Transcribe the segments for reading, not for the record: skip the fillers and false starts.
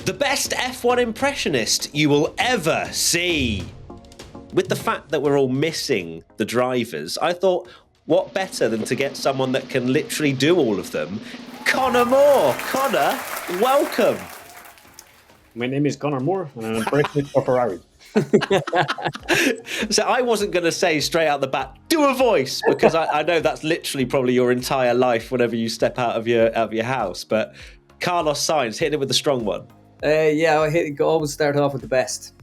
The best F1 impressionist you will ever see. With the fact that we're all missing the drivers, I thought, what better than to get someone that can literally do all of them? Conor Moore. Conor, welcome. My name is Conor Moore, and I'm an impressionist for Ferrari. So I wasn't going to say straight out the bat, do a voice, because I know that's literally probably your entire life whenever you step out of your house. But Carlos Sainz, hitting it with the strong one. I always start off with the best.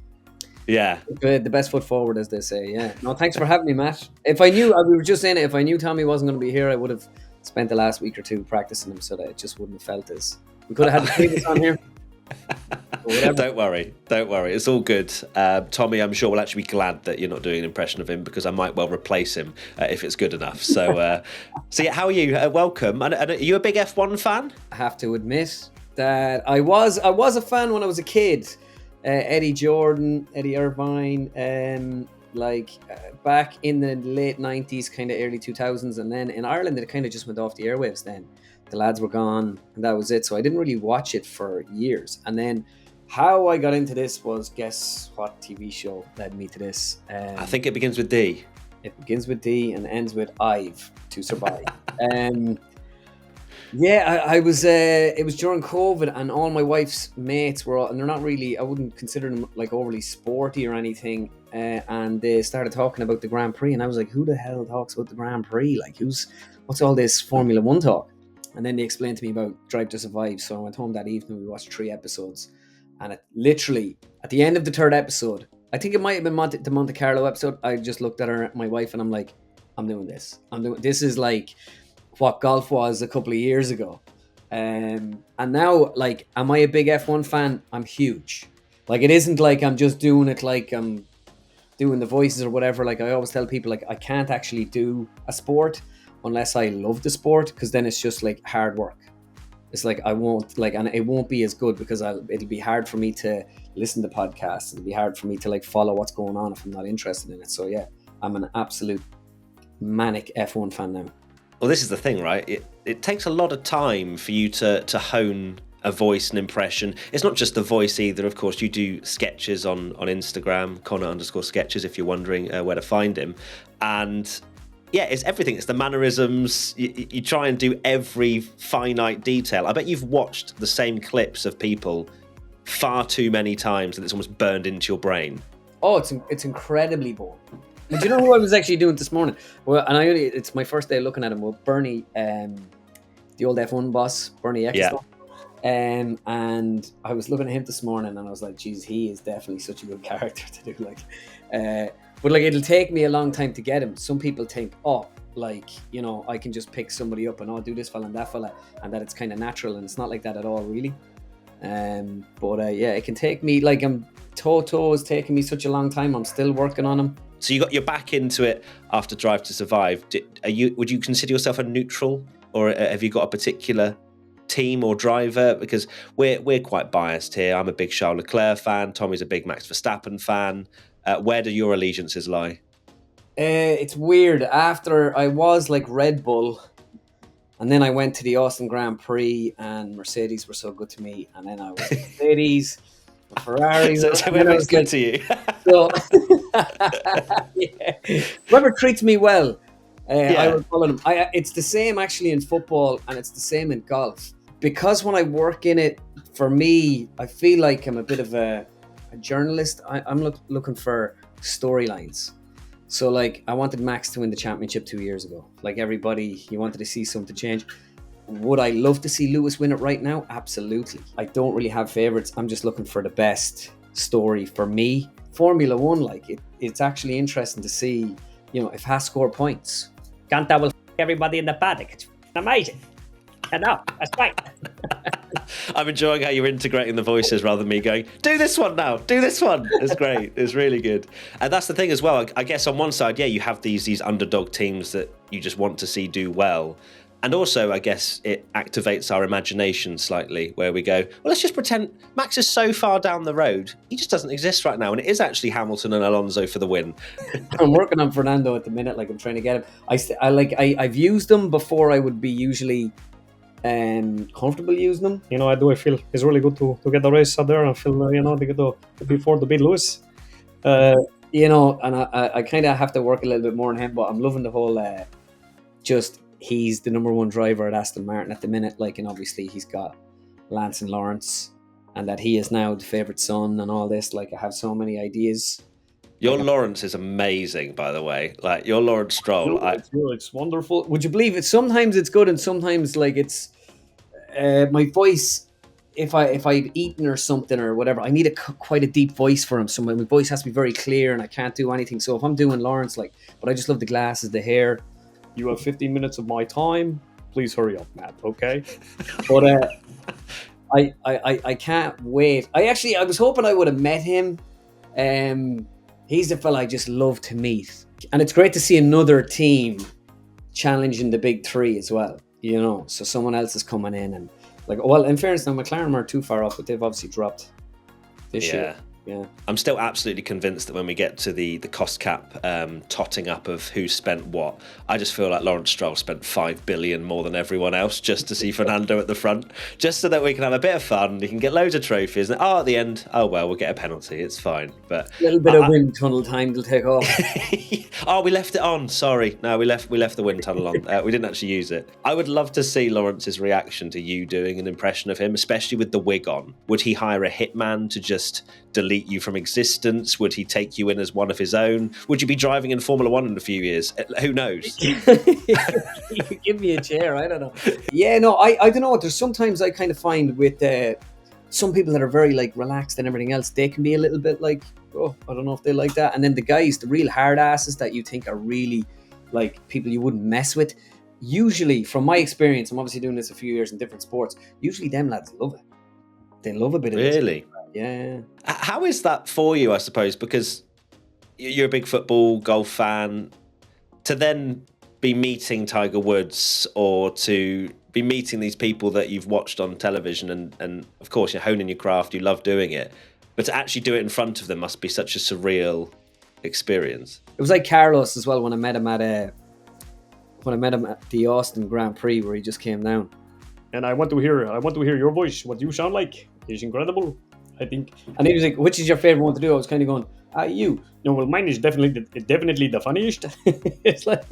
Yeah. The best foot forward, as they say. Yeah. No, thanks for having me, Matt. If I knew, we were just saying it, if I knew Tommy wasn't going to be here, I would have spent the last week or two practicing him so that it just wouldn't have felt as... We could have had the previous on here. Don't worry. It's all good. Tommy, I'm sure will actually be glad that you're not doing an impression of him, because I might well replace him if it's good enough. So, yeah, how are you? Welcome. And are you a big F1 fan? I have to admit that I was a fan when I was a kid. Eddie Jordan, Eddie Irvine, back in the late 90s, kind of early 2000s. And then in Ireland, it kind of just went off the airwaves then. The lads were gone, and that was it. So I didn't really watch it for years. And then how I got into this was, guess what TV show led me to this? I think it begins with D. It begins with D and ends with Ive, To Survive. I was. It was during COVID, and all my wife's mates were, and they're not really. I wouldn't consider them like overly sporty or anything. And they started talking about the Grand Prix, and I was like, "Who the hell talks about the Grand Prix? Like, what's all this Formula One talk?" And then they explained to me about Drive to Survive. So I went home that evening. We watched 3 episodes, and it literally at the end of the 3rd episode, I think it might have been the Monte Carlo episode. I just looked at my wife, and I'm like, "I'm doing this. This is like what golf was a couple of years ago." And now, like, am I a big F1 fan? I'm huge. Like, it isn't like I'm just doing it like I'm doing the voices or whatever. Like, I always tell people, like, I can't actually do a sport unless I love the sport, because then it's just like hard work. It's like I won't like, and it won't be as good because it'll be hard for me to listen to podcasts. It'll be hard for me to like follow what's going on if I'm not interested in it. So yeah, I'm an absolute manic F1 fan now. Well, this is the thing, right? It takes a lot of time for you to hone a voice and impression. It's not just the voice either. Of course, you do sketches on Instagram, Conor_sketches, if you're wondering where to find him. And yeah, it's everything. It's the mannerisms. You try and do every finite detail. I bet you've watched the same clips of people far too many times that it's almost burned into your brain. Oh, it's incredibly boring. But do you know who I was actually doing this morning? Well, and it's my first day looking at him. Well, Bernie, the old F1 boss, Bernie Ecclestone. Yeah. And I was looking at him this morning, and I was like, geez, he is definitely such a good character to do. But like, it'll take me a long time to get him. Some people think, I can just pick somebody up and I'll do this fella and that fella, and that it's kind of natural, and it's not like that at all, really. It can take me, like, Toto is taking me such a long time. I'm still working on him. So you got your back into it after Drive to Survive. Would you consider yourself a neutral, or have you got a particular team or driver? Because we're quite biased here. I'm a big Charles Leclerc fan. Tommy's a big Max Verstappen fan. Where do your allegiances lie? It's weird. After I was like Red Bull, and then I went to the Austin Grand Prix, and Mercedes were so good to me, and then I was Mercedes. Ferrari. So whoever's good to you. So, yeah. Whoever treats me well, I will follow them. It's the same actually in football, and it's the same in golf. Because when I work in it, for me, I feel like I'm a bit of a journalist. I'm looking for storylines. So, like, I wanted Max to win the championship 2 years ago. Like everybody, you wanted to see something change. Would I love to see Lewis win it right now? Absolutely. I don't really have favorites. I'm just looking for the best story for me. Formula One, like, it's actually interesting to see, if Haas score points. Ganta will everybody in the paddock. It's amazing. I know, that's right. I'm enjoying how you're integrating the voices rather than me going, do this one now, do this one. It's great. It's really good. And that's the thing as well. I guess on one side, you have these underdog teams that you just want to see do well. And also, I guess it activates our imagination slightly, where we go, well, let's just pretend Max is so far down the road, he just doesn't exist right now. And it is actually Hamilton and Alonso for the win. I'm working on Fernando at the minute. Like, I'm trying to get him. I've used him before. I would be usually comfortable using them. I feel it's really good to get the race out there and feel, to get the before the beat Lewis. And I kind of have to work a little bit more on him, but I'm loving the whole he's the number one driver at Aston Martin at the minute, and obviously he's got Lance and Lawrence, and that he is now the favourite son and all this. I have so many ideas. Your Lawrence is amazing, by the way. Your Lawrence Stroll, it's wonderful. Would you believe it? Sometimes it's good, and sometimes it's my voice. If I've eaten or something or whatever, I need quite a deep voice for him. So my voice has to be very clear, and I can't do anything. So if I'm doing Lawrence, but I just love the glasses, the hair. You have 15 minutes of my time. Please hurry up, Matt. Okay. But I can't wait. I was hoping I would have met him. He's the fella I just love to meet, and it's great to see another team challenging the big three as well. So someone else is coming in, and in fairness, now McLaren aren't too far off, but they've obviously dropped this year. Yeah. I'm still absolutely convinced that when we get to the cost cap totting up of who spent what, I just feel like Lawrence Stroll spent $5 billion more than everyone else just to see Fernando at the front, just so that we can have a bit of fun. We can get loads of trophies, and at the end, we'll get a penalty. It's fine. But a little bit of wind tunnel time to take off. We left it on. Sorry, no, we left the wind tunnel on. We didn't actually use it. I would love to see Lawrence's reaction to you doing an impression of him, especially with the wig on. Would he hire a hitman to just delete you from existence? Would he take you in as one of his own? Would you be driving in Formula One in a few years? Who knows? Give me a chair. I don't know. Yeah, no, I don't know. There's sometimes I kind of find with some people that are very relaxed and everything else, they can be a little bit I don't know if they like that. And then the guys, the real hard asses that you think are really people you wouldn't mess with, usually from my experience, I'm obviously doing this a few years in different sports, usually them lads love it. They love a bit of really? Yeah. How is that for you, I suppose? Because you're a big football, golf fan. To then be meeting Tiger Woods or to be meeting these people that you've watched on television and of course, you're honing your craft, you love doing it. But to actually do it in front of them must be such a surreal experience. It was like Carlos as well when I met him at the Austin Grand Prix where he just came down. And I want to hear your voice. What you sound like is incredible. I think. And he was like, "Which is your favorite one to do?" I was kind of going, you. No, well, mine is definitely the funniest. It's like.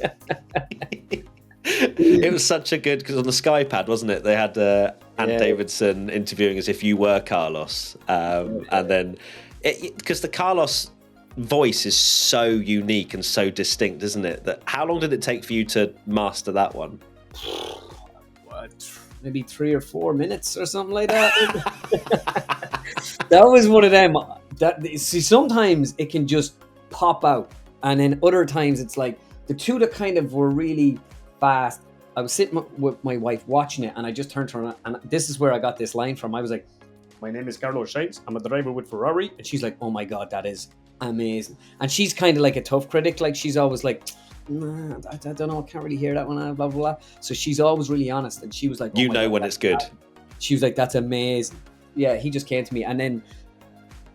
It was such a good, because on the Skypad, wasn't it? They had Ant Davidson interviewing as if you were Carlos, and then because the Carlos voice is so unique and so distinct, isn't it? That how long did it take for you to master that one? Maybe 3 or 4 minutes or something like that. That was one of them. Sometimes it can just pop out, and then other times it's like the two that kind of were really fast. I was sitting with my wife watching it, and I just turned to her, and this is where I got this line from. I was like, "My name is Carlos Sainz. I'm a driver with Ferrari." And she's like, "Oh my God, that is amazing." And she's kind of like a tough critic. She's always like, "Nah, I don't know. I can't really hear that one." Blah, blah, blah. So she's always really honest. And she was like, "You know when it's good." She was like, "That's amazing." Yeah, he just came to me, and then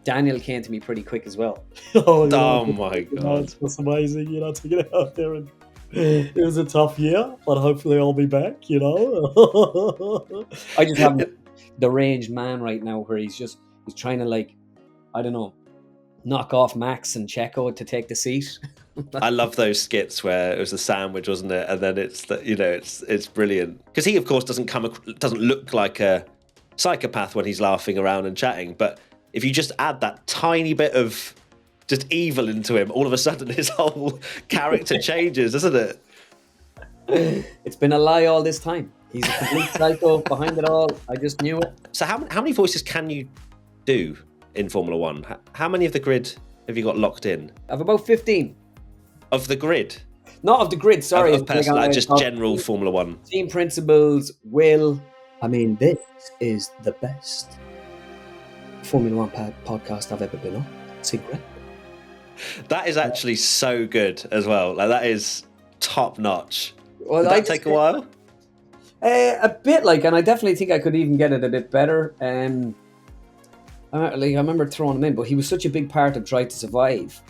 Daniel came to me pretty quick as well. Oh my God, it was amazing, to get out there. And it was a tough year, but hopefully I'll be back. I just have the ranged man right now, where he's trying to I don't know, knock off Max and Checo to take the seat. I love those skits where it was a sandwich, wasn't it? And then it's brilliant because he, of course, doesn't look like a psychopath when he's laughing around and chatting. But if you just add that tiny bit of just evil into him, all of a sudden his whole character changes, doesn't it? It's been a lie all this time. He's a complete psycho behind it all. I just knew it. So how many voices can you do in Formula One? How many of the grid have you got locked in? I have about 15. Of the grid? Not of the grid, sorry. Just general Formula One. Team principals, this is the best Formula One podcast I've ever been on. It's incredible. That is actually so good as well. That is top notch. Well, Did that take a while? A bit, and I definitely think I could even get it a bit better. I remember throwing him in, but he was such a big part of Drive to Survive.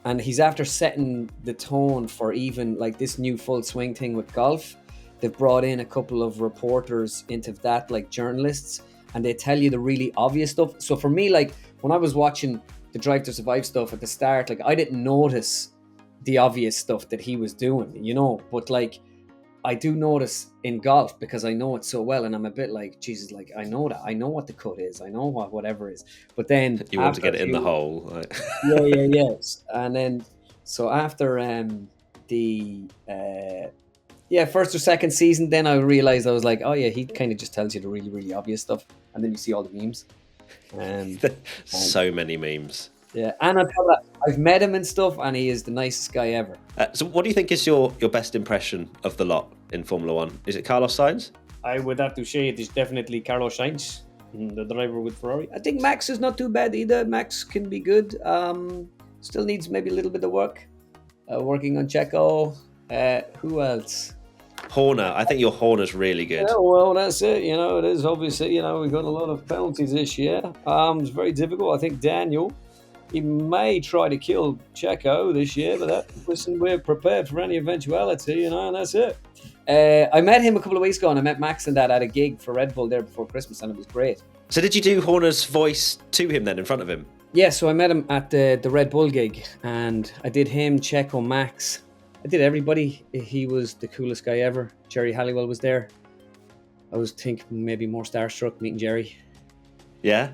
And he's after setting the tone for even this new full swing thing with golf, they've brought in a couple of reporters into that, like journalists, and they tell you the really obvious stuff. So for me, like when I was watching the Drive to Survive stuff at the start, like I didn't notice the obvious stuff that he was doing, you know, but like I do notice in golf because I know it so well, and I'm a bit like, Jesus, like I know that, I know what the cut is, I know what whatever is, but then You want to get it in the hole. Right? yes, and then so after the first or second season, then I realized I was like, oh yeah, he kind of just tells you the really really obvious stuff, and then you see all the memes. So many memes. Yeah, and on top of that, I've met him and stuff, and he is the nicest guy ever. So what do you think is your best impression of the lot in Formula One? Is it Carlos Sainz? I would have to say it is definitely Carlos Sainz, the driver with Ferrari. I think Max is not too bad either. Max can be good. Still needs maybe a little bit of work. Working on Checo. Who else? Horner. I think your Horner's really good. Yeah, well, that's it. You know, it is obviously, you know, we've got a lot of penalties this year. It's very difficult. I think Daniel, he may try to kill Checo this year, but listen, we're prepared for any eventuality, you know, and that's it. I met him a couple of weeks ago, and I met Max and that at a gig for Red Bull there before Christmas, and it was great. So did you do Horner's voice to him then in front of him? Yeah, so I met him at the Red Bull gig, and I did him, Checo, Max. I did everybody. He was the coolest guy ever. Jerry Halliwell was there. I was thinking maybe more starstruck meeting Jerry Yeah?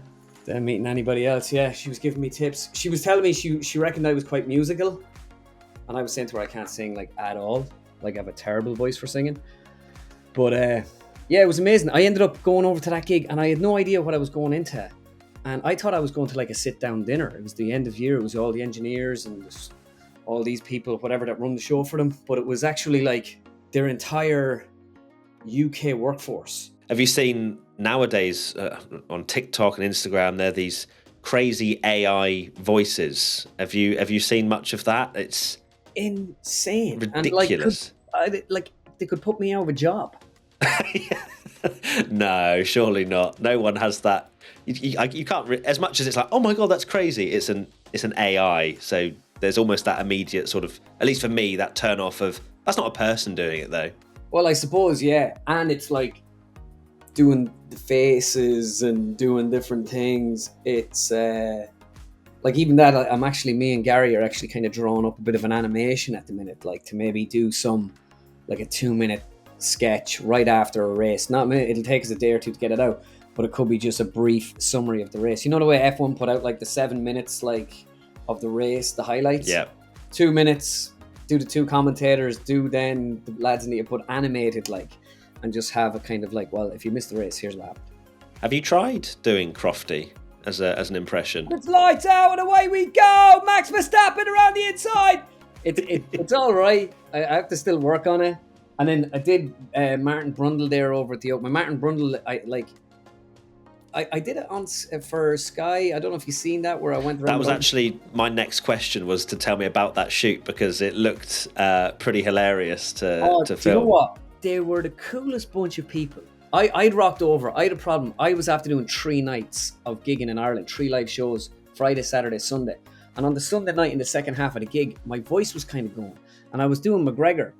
than meeting anybody else. Yeah, she was giving me tips. She was telling me she reckoned I was quite musical, and I was saying to her I can't sing like at all. Like I have a terrible voice for singing. But yeah, it was amazing. I ended up going over to that gig, and I had no idea what I was going into. And I thought I was going to like a sit-down dinner. It was the end of year. It was all the engineers and all these people, whatever, that run the show for them. But it was actually like their entire UK workforce. Have you seen nowadays on TikTok and Instagram, there are these crazy AI voices? Have you seen much of that? It's insane. ridiculous. And like they could put me out of a job. No, surely not. No one has that. You can't, as much as it's like, oh my god, that's crazy. It's an AI, so there's almost that immediate sort of, at least for me, that turn off of that's not a person doing it though. Well, I suppose, yeah. And it's like doing the faces and doing different things. It's like even that, I'm actually, me and Gary are actually kind of drawing up a bit of an animation at the minute, like to maybe do some, like a 2-minute sketch right after a race. Not it'll take us a day or two to get it out, but it could be just a brief summary of the race. You know the way F1 put out like the 7 minutes like of the race, the highlights? Yeah. 2 minutes, do the two commentators, do then the lads need to put animated like, and just have a kind of like, well, if you missed the race, here's what happened. Have you tried doing Crofty as an impression? It's lights out and away we go! Max Verstappen around the inside! It's all right. I have to still work on it. And then I did Martin Brundle there over at the Open. Martin Brundle, I did it on for Sky. I don't know if you've seen that, where I went around. That was actually my next question, was to tell me about that shoot, because it looked pretty hilarious to film. You know what? They were the coolest bunch of people. I'd rocked over. I had a problem. I was after doing 3 nights of gigging in Ireland, 3 live shows, Friday, Saturday, Sunday. And on the Sunday night in the second half of the gig, my voice was kind of going. And I was doing McGregor.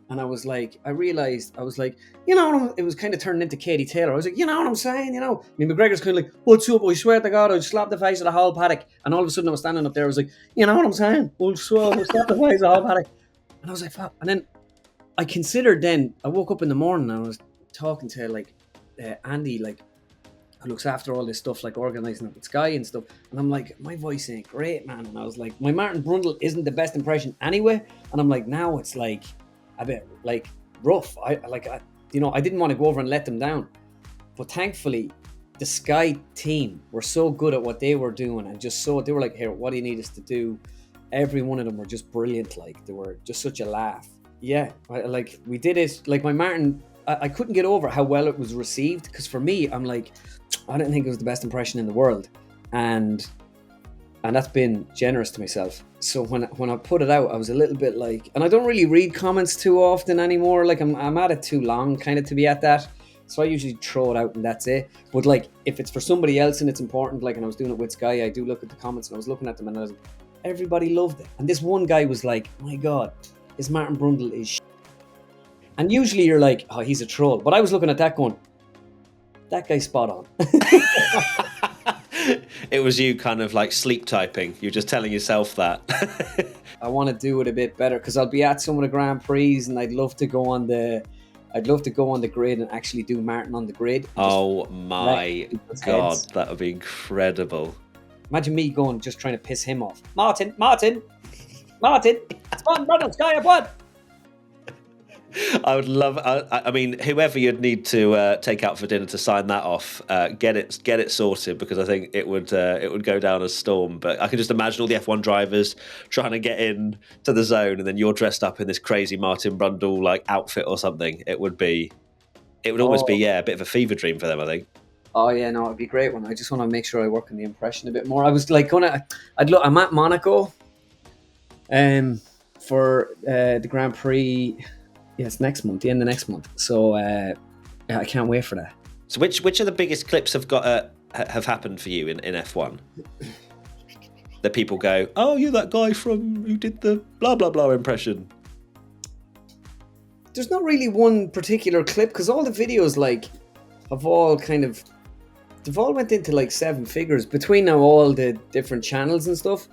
And I was like, you know, it was kind of turning into Katie Taylor. I was like, you know what I'm saying? You know, I mean, McGregor's kind of like, what's up? I swear to God, I'd slap the face of the whole paddock. And all of a sudden I was standing up there. I was like, you know what I'm saying? I'll slap the face of the whole paddock. And I was like, fuck. And then I considered then, I woke up in the morning and I was talking to like Andy, like, who looks after all this stuff, like organising it with Sky and stuff. And I'm like, my voice ain't great, man. And I was like, my Martin Brundle isn't the best impression anyway. And I'm like, now it's like a bit like rough. I didn't want to go over and let them down. But thankfully, the Sky team were so good at what they were doing, and they were like, here, what do you need us to do? Every one of them were just brilliant. Like, they were just such a laugh. Yeah, we did it. Like my Martin, I couldn't get over how well it was received, because for me, I'm like, I didn't think it was the best impression in the world, and that's been generous to myself. So when I put it out, I was a little bit like, and I don't really read comments too often anymore. Like I'm at it too long, kind of, to be at that. So I usually throw it out and that's it. But like, if it's for somebody else and it's important, like, and I was doing it with Sky, I do look at the comments, and I was looking at them, and everybody loved it. And this one guy was like, my God, his Martin Brundle is And usually you're like, oh, he's a troll. But I was looking at that going, that guy's spot on. It was you kind of like sleep typing. You're just telling yourself that. I want to do it a bit better because I'll be at some of the Grand Prix and I'd love to go on the grid and actually do Martin on the grid. Oh my God, heads. that would be incredible. Imagine me going, just trying to piss him off. Martin, it's fun, brother, Sky up what? I would love. I mean, whoever you'd need to take out for dinner to sign that off, get it sorted, because I think it would go down a storm. But I can just imagine all the F1 drivers trying to get in to the zone, and then you're dressed up in this crazy Martin Brundle like outfit or something. It would almost be a bit of a fever dream for them, I think. Oh yeah, no, it'd be a great one. I just want to make sure I work on the impression a bit more. I was like I'm at Monaco, for the Grand Prix. Yeah, it's next month, the end of next month. So I can't wait for that. So which of the biggest clips have happened for you in F1? That people go, oh, you're that guy from who did the blah blah blah impression. There's not really one particular clip because all the videos have all they've all went into like 7 figures between now all the different channels and stuff.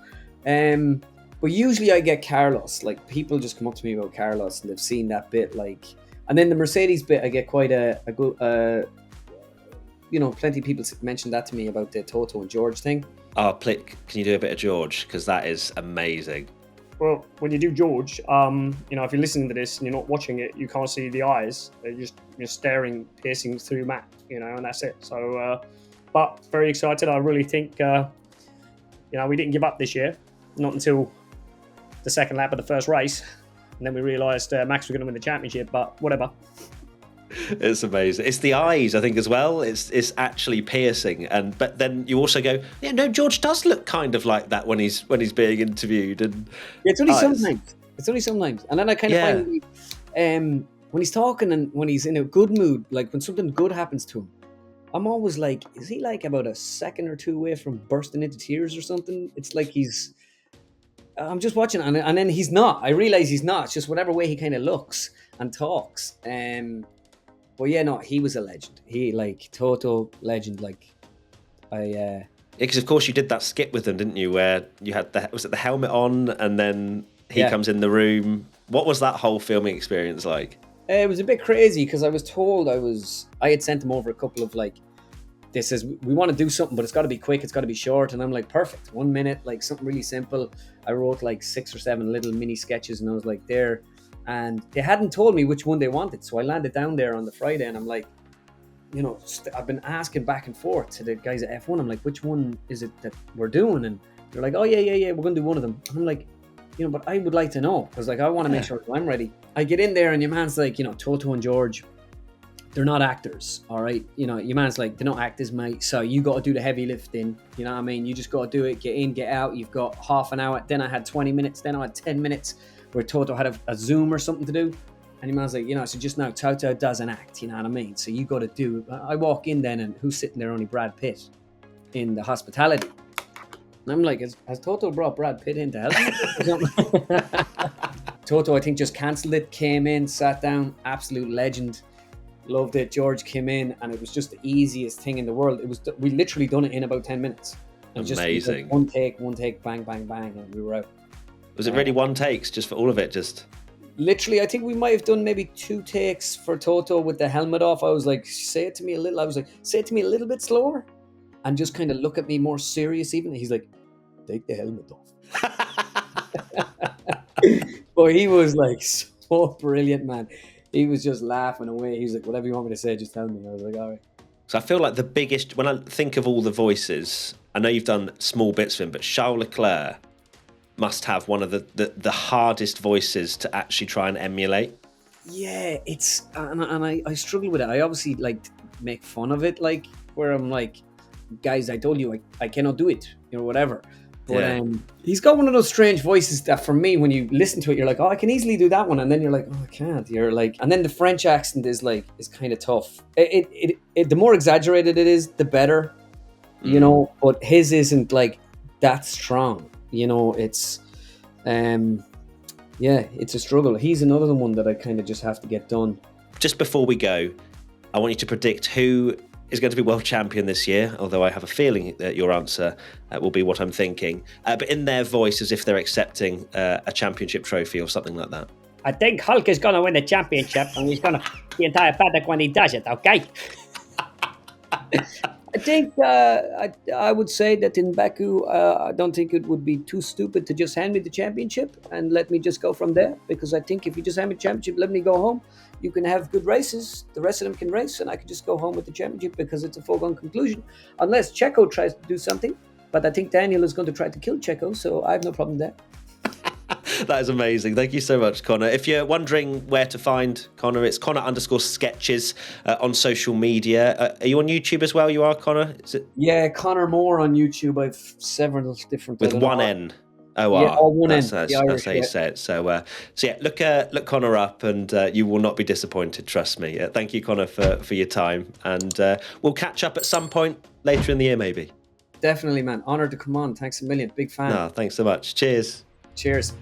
But usually I get Carlos. Like people just come up to me about Carlos and they've seen that bit. And then the Mercedes bit, I get quite a good. Plenty of people mentioned that to me about the Toto and George thing. Oh, can you do a bit of George? Because that is amazing. Well, when you do George, if you're listening to this and you're not watching it, you can't see the eyes. You're staring, piercing through Matt, and that's it. So, but very excited. I really think, we didn't give up this year, not until the second lap of the first race, and then we realised Max was going to win the championship. But whatever. It's amazing. It's the eyes, I think, as well. It's actually piercing, but then you also go, yeah, no, George does look kind of like that when he's being interviewed, and it's only sometimes. It's only sometimes, and then I kind of find when he's talking and when he's in a good mood, like when something good happens to him, I'm always like, is he like about a second or two away from bursting into tears or something? It's like I'm just watching, and then he's not. I realize he's not. It's just whatever way he kind of looks and talks. But yeah, no, he was a legend. He Toto legend. because of course you did that skit with them, didn't you? Where you had the helmet on, and then he comes in the room. What was that whole filming experience like? It was a bit crazy because I was told I had sent him over a couple of they says we want to do something, but it's got to be quick, it's got to be short, and I'm like, perfect, 1 minute, something really simple. I wrote 6 or 7 little mini sketches, and I was like there, and they hadn't told me which one they wanted, so I landed down there on the Friday, and I'm like, I've been asking back and forth to the guys at F1. I'm like, which one is it that we're doing? And they're like, oh yeah, we're gonna do one of them. And I'm like, but I would like to know because I want to make sure I'm ready. I get in there and your man's like, Toto and George, they're not actors, all right? Your man's like, they're not actors, mate. So you got to do the heavy lifting. You know what I mean? You just got to do it. Get in, get out. You've got half an hour. Then I had 20 minutes. Then I had 10 minutes where Toto had a Zoom or something to do. And your man's like, so just now Toto doesn't act. You know what I mean? So you got to do. I walk in then, and who's sitting there? Only Brad Pitt in the hospitality. And I'm like, has Toto brought Brad Pitt in to help me? Toto, I think, just cancelled it. Came in, sat down. Absolute legend. Loved it. George came in, and it was just the easiest thing in the world. We literally done it in about 10 minutes. And amazing. Just one take, bang, bang, bang, and we were out. Was it really one takes just for all of it? Just literally, I think we might have done maybe 2 takes for Toto with the helmet off. I was like, say it to me a little bit slower, and just kind of look at me more serious. Even he's like, take the helmet off. But he was so brilliant, man. He was just laughing away. He was like, whatever you want me to say, just tell me. I was like, all right. So I feel like the biggest, when I think of all the voices, I know you've done small bits of him, but Charles Leclerc must have one of the hardest voices to actually try and emulate. Yeah, it's, and I struggle with it. I obviously make fun of it, where I'm like, guys, I told you I cannot do it, whatever. But he's got one of those strange voices that for me, when you listen to it, you're like, oh, I can easily do that one. And then you're like, oh, I can't. You're like, and then the French accent is kind of tough. It the more exaggerated it is, the better, but his isn't that strong. It's, Yeah, it's a struggle. He's another one that I kind of just have to get done. Just before we go, I want you to predict who is going to be world champion this year, although I have a feeling that your answer will be what I'm thinking. But in their voice, as if they're accepting a championship trophy or something like that. I think Hulk is gonna win the championship, and he's gonna the entire paddock when he does it. Okay. I think I would say that in Baku, I don't think it would be too stupid to just hand me the championship and let me just go from there. Because I think if you just hand me the championship, let me go home, you can have good races. The rest of them can race, and I can just go home with the championship because it's a foregone conclusion. Unless Checo tries to do something. But I think Daniel is going to try to kill Checo, so I have no problem there. That is amazing. Thank you so much, Conor. If you're wondering where to find Conor, it's Conor_sketches on social media. Are you on YouTube as well? You are, Conor? Is it Yeah, Conor Moore on YouTube. I've several different. with one N? O-R. Yeah, all one that's, N. That's, The Irish, that's how you yeah. say it. So yeah, look Conor up, and you will not be disappointed. Trust me. Thank you, Conor, for your time, and we'll catch up at some point later in the year, maybe. Definitely, man. Honored to come on. Thanks a million. Big fan. No, thanks so much. Cheers. Cheers.